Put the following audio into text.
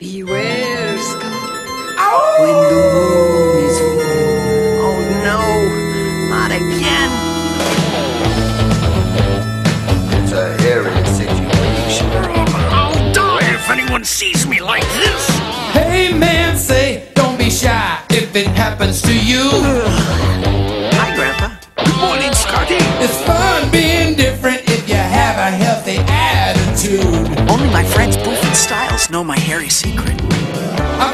Beware, Scott. When the moon is full. Oh no, not again. It's a hairy situation. I'll die if anyone sees me like this. Hey man, say, don't be shy if it happens to you. Hi, Grandpa. Good morning, Scotty. It's fun being different if you have a healthy attitude. Only my friends Boof and Styles know my hairy secret. I'm